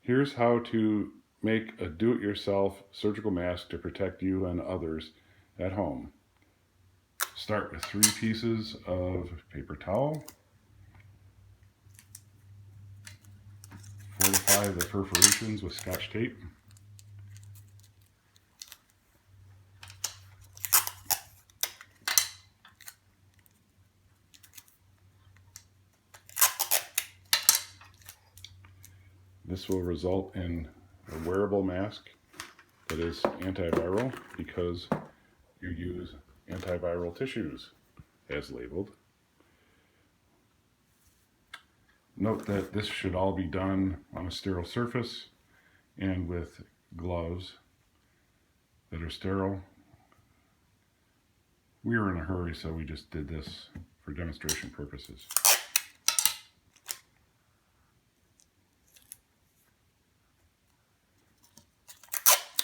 Here's how to make a do-it-yourself surgical mask to protect you and others at home. Start with 3 pieces of paper towel. Fortify the perforations with Scotch tape. This will result in a wearable mask that is antiviral because you use antiviral tissues as labeled. Note that this should all be done on a sterile surface and with gloves that are sterile. We were in a hurry, so we just did this for demonstration purposes.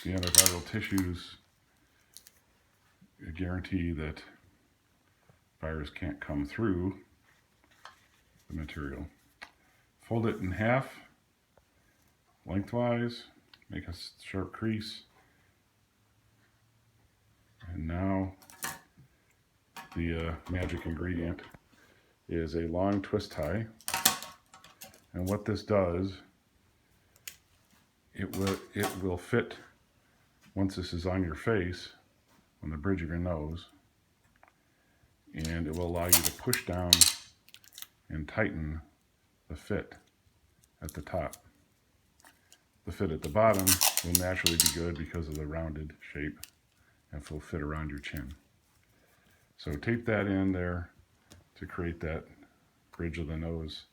The antiviral tissues guarantee that virus can't come through the material. Fold it in half, lengthwise, make a sharp crease, and now the magic ingredient is a long twist tie. And what this does, it will fit once this is on your face, on the bridge of your nose, and it will allow you to push down and tighten the fit at the top. The fit at the bottom will naturally be good because of the rounded shape and will fit around your chin. So tape that in there to create that bridge of the nose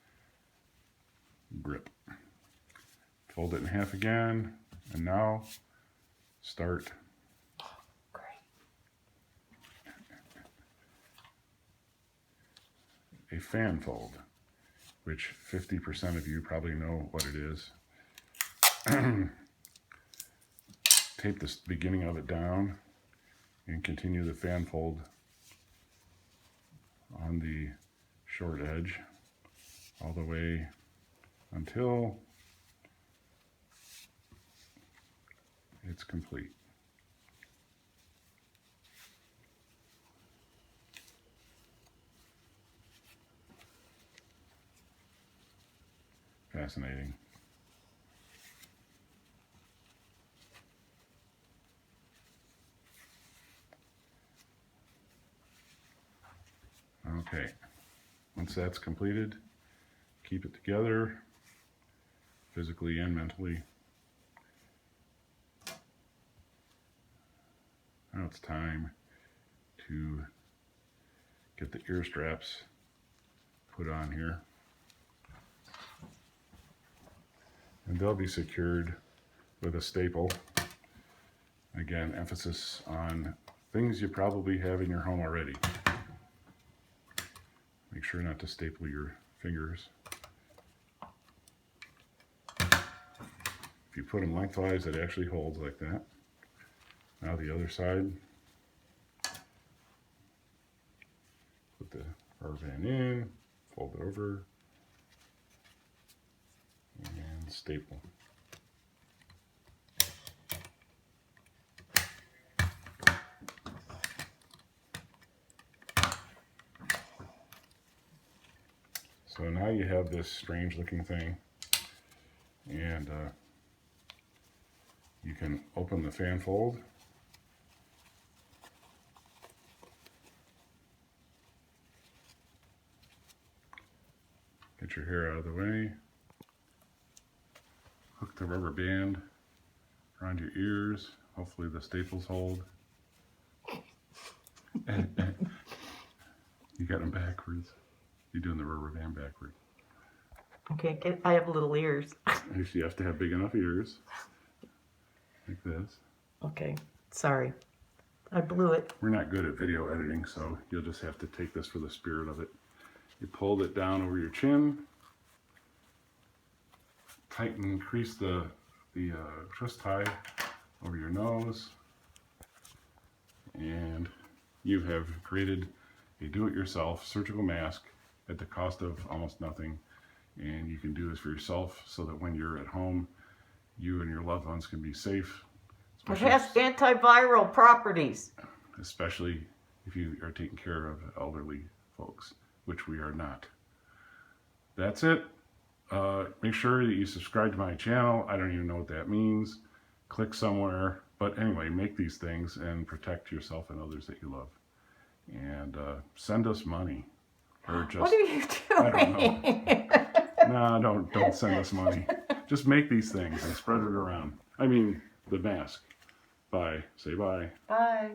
grip. Fold it in half again, and now start a fan fold, which 50% of you probably know what it is. Tape the beginning of it down and continue the fan fold on the short edge all the way until it's complete. Fascinating. Okay, once that's completed, keep it together physically and mentally. Now it's time to get the ear straps put on here. And they'll be secured with a staple. Again, emphasis on things you probably have in your home already. Make sure not to staple your fingers. If you put them lengthwise, it actually holds like that. Now the other side. Put the rubber band in, fold it over, and staple. So now you have this strange looking thing, and you can open the fan fold. Get your hair out of the way. Hook the rubber band around your ears. Hopefully the staples hold. You got them backwards. You're doing the rubber band backwards. Okay, I have little ears. You have to have big enough ears. Like this. Okay, sorry. I blew it. We're not good at video editing, so you'll just have to take this for the spirit of it. You pulled it down over your chin. Tighten, crease the twist tie over your nose. And you have created a do-it-yourself surgical mask at the cost of almost nothing. And you can do this for yourself so that when you're at home you and your loved ones can be safe. It has antiviral properties. Especially if you are taking care of elderly folks, which we are not. That's it. Make sure that you subscribe to my channel. I don't even know what that means. Click somewhere. But anyway, make these things and protect yourself and others that you love. And send us money. Or just, What are you doing? I don't know. Don't send us money. Just make these things and spread it around. I mean, the mask. Bye. Say bye. Bye.